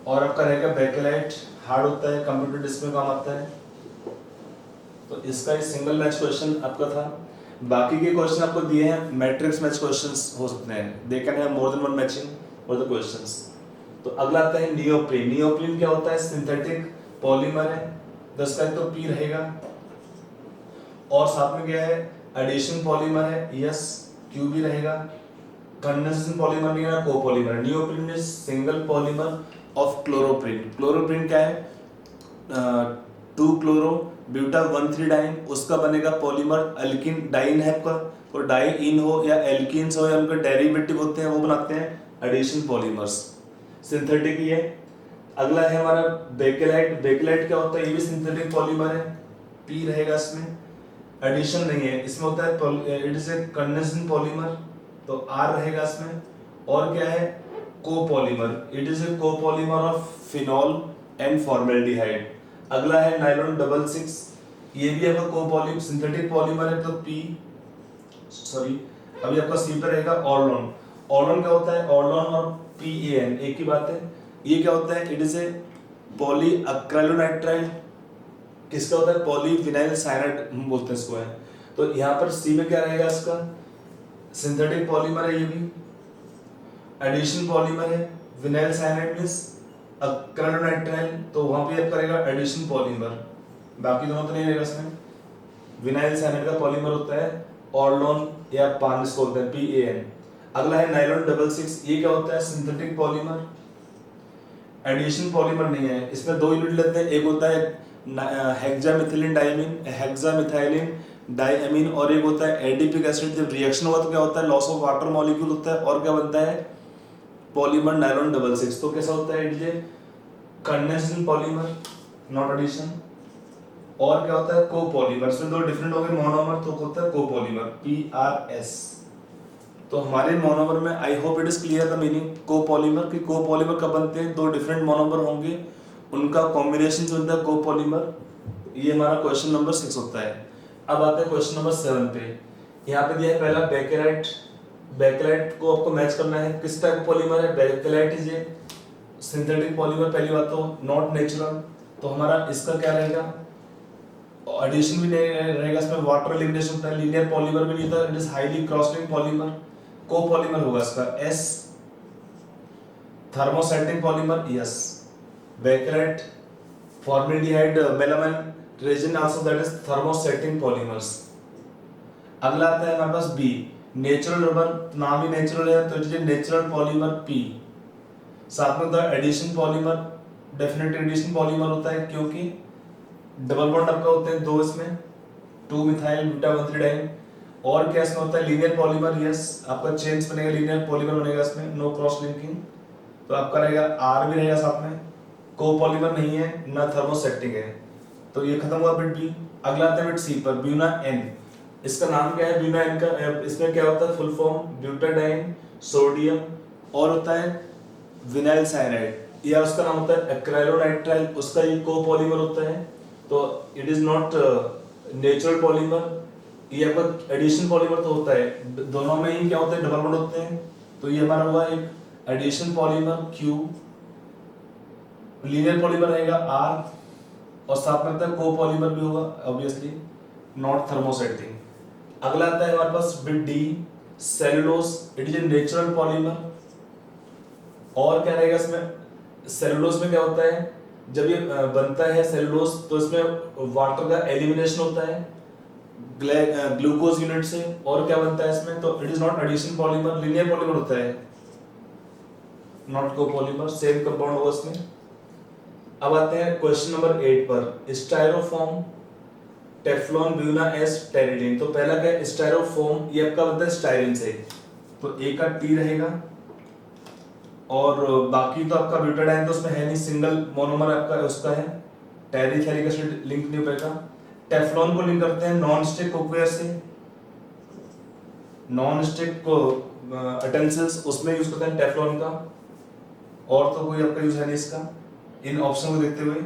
और आपका रहेगा बेकेलाइट, हार्ड होता है, कंप्यूटर डिस्क में काम आता है। तो इसका एक सिंगल मैच क्वेश्चन आपका था। बाकी के क्वेश्चन आपको दिए हैं मैट्रिक्स मैच क्वेश्चंस हो सकते हैं, they can have more than one matching for the questions. तो अगला आता है नियोप्रीन। नियोप्रीन क्या होता है, सिंथेटिक पॉलीमर है, 10 का तो पी रहेगा। और साथ में क्या है एडिशन पॉलीमर है, यस क्यू भी रहेगा। कंडेंसेशन पॉलीमर नहीं है, कोपॉलीमर है। Neoprene is single polymer of chloroprene. Chloroprene क्या है 2 क्लोरो ब्यूटा 1,3 डाइन, उसका बनेगा पॉलीमर एल्किन डाइन है आपका, और डाइइन हो या एल्किन्स हो या उनके डेरिवेटिव होते हैं वो बनाते हैं एडिशन पॉलीमर्स। सिंथेटिक ही है। अगला है हमारा बेकेलाइट। बेकेलाइट क्या होता है, ये भी सिंथेटिक पॉलीमर है, पी रहेगा इसमें। एडिशन नहीं है, इसमें होता है it is A condensation polymer, तो आर रहेगा इसमें। और क्या है copolymer, it is A copolymer of phenol and formaldehyde. अगला है नायलॉन 66, ये भी आपका कोपॉलीमर सिंथेटिक पॉलीमर है, तो पी सॉरी अभी आपका सी पर रहेगा ऑर्लोन। ऑर्लोन क्या होता है, ऑर्लोन और PAN एक ही बात है। ये क्या होता है, इट इज ए पॉलीअक्रिलोनाइट्राइल, किसका होता है पॉलीविनाइल साइनाइड बोलते हैं इसको है। तो यहाँ पर सी में क्या रहेगा इसका सिंथेटिक पॉलीमर है, ये भी एडिशन पॉलीमर है। विनाइल साइनाइड मींस एक्रिलोनाइट्राइल, तो वहां पे आप करेगा एडिशन पॉलीमर, बाकी दोनों तो नहीं रहेगा इसमें। विनाइल साइनाइड का पॉलीमर होता है ऑर्लोन या पान, इसको होता है PAN। अगला है नायलॉन 66, ये क्या होता है सिंथेटिक पॉलीमर, एडिशन पॉलीमर नहीं है। इसमें 2 यूनिट लेते हैं, एक होता है हेक्सामिथिलीन डाइमीन, हेक्सामिथाइलिन डाइअमीन, और एक होता है एडिपिक एसिड। जब रिएक्शन हुआ तो क्या होता है लॉस ऑफ वाटर मॉलिक्यूल होता है, और क्या बनता है पॉलीमर नायलॉन 66। तो कैसा होता है it is condensation polymer not addition. और क्या होता है कोपॉलीमर, इसमें दो डिफरेंट हो गए मोनोमर तो होता है कोपॉलीमर PRS। तो हमारे मोनोमर में I hope it is clear the meaning copolymer कि कोपॉलीमर कब बनते हैं, दो डिफरेंट मोनोमर होंगे उनका कॉम्बिनेशन जो होता है कोपॉलीमर। ये हमारा क्वेश्चन नंबर 6 होता है। अब आते हैं क्वेश्चन नंबर 7 पे। यहाँ पे दिया है पहला बेकेलाइट। बेकेलाइट को आपको मैच करना है, किस टाइप का पॉलीमर है, bakelite is a synthetic polymer पहली बात तो, नॉट नेचुरल। तो हमारा इसका क्या रहेगा, एडिशन भी नहीं रहेगा इसमें, वाटर एलिमिनेशन होता है, लीनियर पॉलीमर भी नहीं था, it is highly cross linked polymer. Copolymer होगा इसका S। Thermosetting polymer yes. Bakelite formaldehyde melamine resin also that is thermosetting polymers. अगला आता है हमारे पास B नेचुरल रबर, नाम ही नेचुरल है तो it is natural polymer P। साथ में होता है addition polymer, definite addition polymer होता है क्योंकि डबल बॉन्ड आपका होते हैं दो इसमें, 2 मिथाइल ब्यूटाबेंजीडाइन। और क्या इसमें होता है लीनियर पॉलीमर यस, आपका चेन्स बनेगा, लीनियर पॉलीमर बनेगा इसमें, नो क्रॉस लिंकिंग। तो आपका रहेगा R भी रहेगा साथ में, कोपॉलीमर नहीं है ना थर्मोसेटिंग है, तो ये खत्म हुआ बिट B। अगला आता है बिट C पर ब्यूना N। इसका नाम क्या है ब्यूना N का, इसमें क्या होता है फुल फॉर्म ब्यूटाडाइन सोडियम और होता है विनाइल साइनाइड, या उसका नाम होता है एक्राइलोनाइट्राइल, उसका ये कोपॉलीमर होता है। तो it is not natural polymer, ये आपका एडिशन पॉलीमर तो होता है, दोनों में ही क्या होता है डबल बॉन्ड होते हैं। तो ये हमारा हुआ एक addition polymer Q, linear polymer रहेगा R और साथ में होता है कोपॉलीमर भी होगा ऑब्वियसली, नॉट थर्मोसेटिंग। अगला आता है हमारे पास बिट D cellulose, it is a natural polymer. और क्या रहेगा इसमें, सेलुलोज में क्या होता है जब ये बनता है सेलुलोज तो इसमें वाटर का एलिमिनेशन होता है ग्लूकोज यूनिट से। और क्या बनता है इसमें, तो it is not addition polymer, linear polymer होता है, नॉट कोपॉलीमर, सेम कंपाउंड होगा इसमें। अब आते हैं क्वेश्चन नंबर 8 पर, स्टायरोफोम टेफ्लॉन ब्यूना S टेरिडीन। तो पहला क्या है स्टायरोफोम, ये आपका बनता है स्टायरिन से, तो A का T रहेगा। और बाकी तो आपका ब्यूटाडाइन तो उसमें है नहीं, सिंगल मोनोमर आपका उसका है, टेरिथेरिक एसिड लिंक नहीं हो पाएगा। टेफ्लॉन को लिंक करते हैं नॉन स्टिक कुकवेयर से, नॉन स्टिक को अटेंसिल्स उसमें यूज करते हैं टेफ्लॉन का, और तो कोई आपका यूज है नहीं इसका। इन ऑप्शन को देखते हुए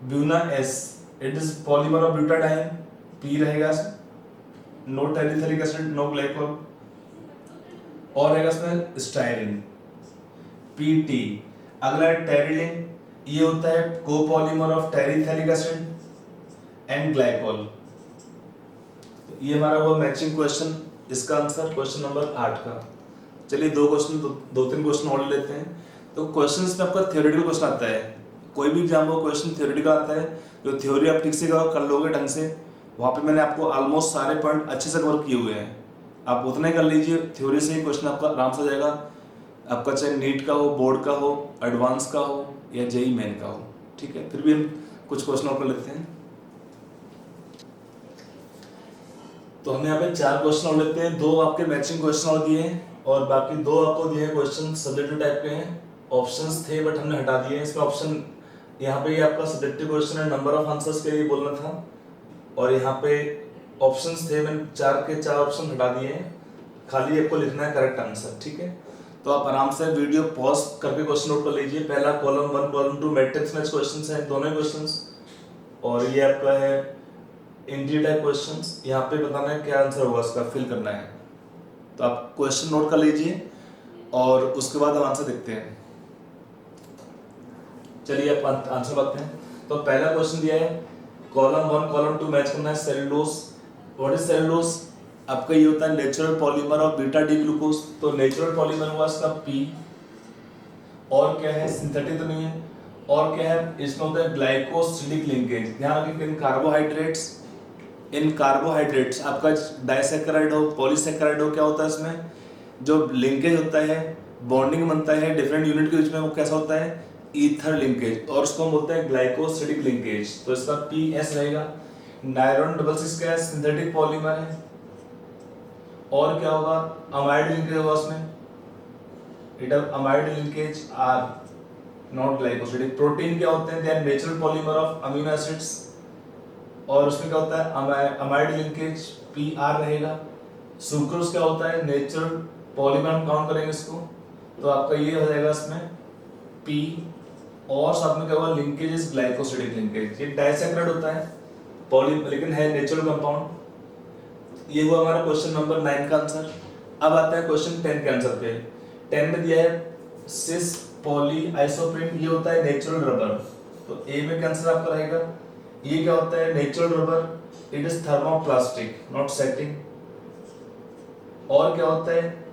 Buena S it is polymer of butadiene, P रहेगा, नो टेरिथेरिक एसिड नो ग्लाइकोल, और रहेगा इसमें स्टायरिन PT। अगला टेरिडीन, ये होता है copolymer of terephthalic acid and glycol. तो ये हमारा वो मैचिंग क्वेश्चन, इसका आंसर क्वेश्चन नंबर 8 का। चलिए दो तीन क्वेश्चन और लेते हैं। तो क्वेश्चंस में आपका थ्योरेटिकल क्वेश्चन आता है, कोई भी एग्जाम में क्वेश्चन थ्योरेटिकल आता है, जो थ्योरी आप ठीक से कर लोगे ढंग से, वहाँ पे मैंने आपको ऑलमोस्ट सारे पॉइंट अच्छे से कवर किए हुए हैं, आप उतना ही कर लीजिए, थ्योरी से ही क्वेश्चन आपका आराम से हो जाएगा। आपका चाहे नीट का हो, बोर्ड का हो, एडवांस का हो या जेई मेन का हो, ठीक है। फिर भी हम कुछ क्वेश्चन और कर लेते हैं। तो हमने यहाँ पे 4 क्वेश्चन और लेते हैं, 2 आपके मैचिंग क्वेश्चन और दिए हैं और बाकी 2 आपको दिए हैं क्वेश्चन सब्जेक्टिव टाइप के हैं। ऑप्शंस थे बट हमने हटा दिए हैं, इसमें ऑप्शन यहाँ पे ये आपका सब्जेक्टिव क्वेश्चन है, नंबर ऑफ आंसर्स के लिए बोलना था, और यहाँ पे ऑप्शंस थे, मैंने 4 के 4 ऑप्शन हटा दिए हैं, खाली आपको लिखना है करेक्ट आंसर, ठीक है। तो आप आराम से वीडियो पॉज करके क्वेश्चन नोट कर लीजिए। पहला column 1 column 2 matrix match questions हैं, दोनों क्वेश्चंस, और ये आपका है इंटीजर टाइप क्वेश्चंस, यहाँ पे बताना है क्या आंसर होगा, इसका फिल करना है। तो आप क्वेश्चन नोट कर लीजिए और उसके बाद हम आंसर देखते हैं। चलिए आप आंसर बताते हैं। तो पहला क्वेश्चन दिया है कॉलम 1 कॉलम 2 मैच करना है सेलुलोज। व्हाट इज सेलुलोज, आपका ये होता है natural polymer of beta D glucose. तो नेचुरल पॉलीमर हुआ इसका P, और क्या है सिंथेटिक तो नहीं है, और क्या है इसमें होता है ग्लाइकोसिडिक लिंकेज। ध्यान रखिए इन कार्बोहाइड्रेट्स आपका डाइसैकेराइड हो पॉलीसैकेराइड हो, क्या होता है इसमें जो लिंकेज होता है, बॉन्डिंग बनता है डिफरेंट यूनिट के बीच में, वो कैसा होता है ईथर लिंकेज, और उसको हम बोलते हैं ग्लाइकोसिडिक लिंकेज। तो इसका PS रहेगा। नायरॉन डबल सिक्स क्या है सिंथेटिक पॉलीमर है, और क्या होगा अमाइड लिंकेज होगा उसमें, it amide linkage R not glycosidic. Protein क्या होते हैं, they are natural polymer of amino acids, और उसमें क्या होता है अमाइड लिंकेज PR रहेगा। सुक्रोज क्या होता है नेचुरल पॉलीमर, हम काउंट करेंगे इसको तो आपका ये हो जाएगा इसमें P, और साथ में क्या होगा लिंकेज इज ग्लाइकोसिडिक लिंकेज। ये डाइसैकराइड होता है पॉली लेकिन है नेचुरल कंपाउंड। ये हुआ हमारा क्वेश्चन नंबर 9 का आंसर। अब आता है क्वेश्चन 10 के आंसर पे। 10 में दिया है सिस पॉली आइसोप्रीन, ये होता है नेचुरल रबर। तो ए में क्या आंसर आपका रहेगा, ये क्या होता है natural rubber, it is thermoplastic not setting. और क्या होता है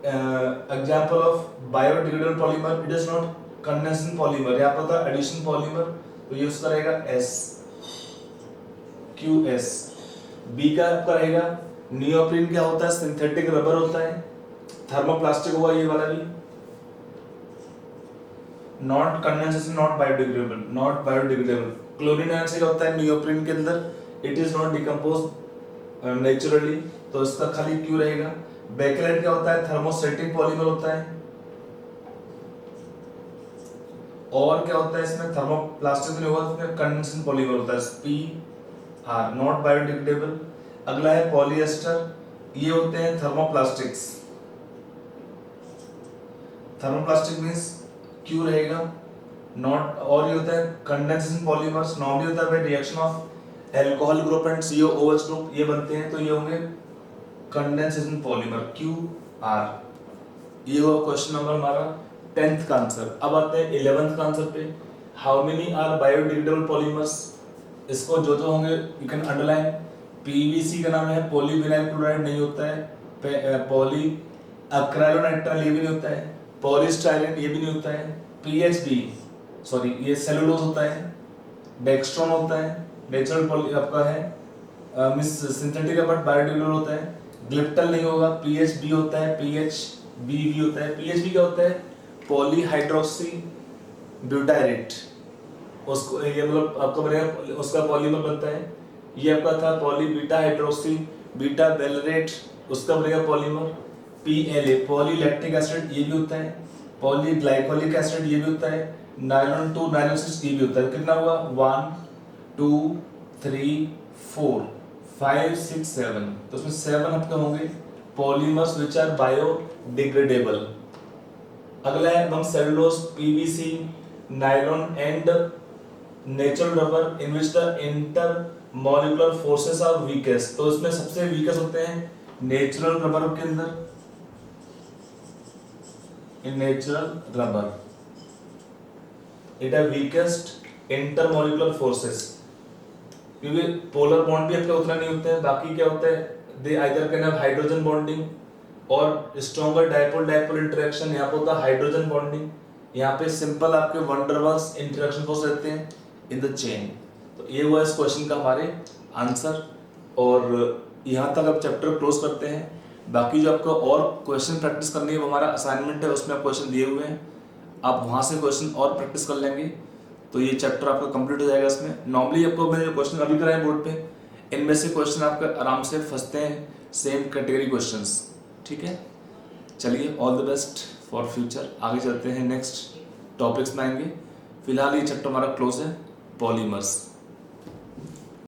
example of biodegradable polymer, it is not condensing polymer, यहाँ पर होता है एडिशन पॉलीमर, तो ये उसका रहेगा S QS। बी का आपका रहेगा नियोप्रीन, क्या होता है सिंथेटिक रबर होता है, थर्मोप्लास्टिक हुआ ये वाला भी, not condensation not biodegradable. Chlorine ion से क्या होता है नियोप्रीन के अंदर, it is not decompose naturally, तो इसका खाली क्यू रहेगा। बेकेलाइट क्या होता है थर्मोस्टेटिक पॉलीमर होता है। और क्या होता है इसमें थर्मोप्लास्टिक नहीं होगा, इसमें कंडेंसेशन पॉलीमर होता है PR नॉट बायोडिग्रेडेबल। अगला है पॉलिएस्टर, ये होते हैं थर्मोप्लास्टिक्स, थर्मोप्लास्टिक मींस क्यू रहेगा नॉट। और ये होता है कंडेंसेशन पॉलीमर्स, नॉर्मली होता है by reaction of alcohol group and COOH group, ये बनते हैं, तो ये होंगे कंडेंसेशन पॉलीमर QR। ये हुआ क्वेश्चन नंबर हमारा 10th का आंसर। अब आते हैं 11th का आंसर पे। How many are biodegradable polymers, इसको जो जो होंगे यू कैन अंडरलाइन। PVC का नाम है पॉलीविनाइल क्लोराइड नहीं होता है, पॉली अक्राइलोनाइट्राइल ये भी नहीं होता है, पॉलीस्टाइरीन ये भी नहीं होता है, PHB सॉरी ये सेलुलोज होता है, डेक्स्ट्रोन होता है नेचुरल पॉली आपका है मिस सिंथेटिक बट बायोडिग्रेडेबल होता है। ग्लिप्टल नहीं होगा, PHB होता है, PHB भी होता है। PHB क्या होता है पॉलीहाइड्रोक्सी ब्यूटाइरेट, उसको ये मतलब आपका बनेगा उसका पॉलीमर बनता है। ये आपका था पॉली बीटा हाइड्रोक्सी बीटा बेलरेट, उसका बनेगा पॉलीमर। PLA पॉलीलैक्टिक एसिड ये भी होता है, पॉलीग्लाइकोलिक एसिड ये भी होता है, नायलॉन 2 नायलॉन 6 ये भी होता है। कितना हुआ 1 2 3 4 5 6 7, तो उसमें 7 आपके होंगे पॉलीमर्स विच आर बायोडिग्रेडेबल। अगला है हम cellulose PVC nylon and natural rubber in which the intermolecular forces are weakest, तो इसमें सबसे वीकेस्ट होते हैं नेचुरल रबर के अंदर, इन नेचुरल रबर इट है वीकेस्ट इंटर मॉलिक्यूलर फोर्सेस, क्योंकि पोलर बॉन्ड भी आपका उतना नहीं होता है। बाकी क्या होता है they either can have hydrogen bonding और स्ट्रॉन्गर डाइपोल डाइपोल इंटरेक्शन, यहाँ पे होता है हाइड्रोजन बॉन्डिंग, यहाँ पे सिंपल आपके वन डर वाल्स इंटरेक्शन फोर्स रहते हैं इन द चेन। तो ये हुआ इस क्वेश्चन का हमारे आंसर, और यहाँ तक अब चैप्टर क्लोज करते हैं। बाकी जो आपको और क्वेश्चन प्रैक्टिस करनी है वो हमारा असाइनमेंट है, उसमें आप क्वेश्चन दिए हुए हैं, आप वहाँ से क्वेश्चन और प्रैक्टिस कर लेंगे तो ये चैप्टर आपका कंप्लीट हो जाएगा। इसमें नॉर्मली आपको मैंने जो क्वेश्चन अभी कराए बोर्ड पे, इनमें से क्वेश्चन आपका आराम से फंसते हैं, सेम कैटेगरी क्वेश्चंस, ठीक है। चलिए all the best for future, आगे चलते हैं नेक्स्ट टॉपिक्स में आएंगे। फिलहाल ये चैप्टर हमारा क्लोज है पॉलीमर्स।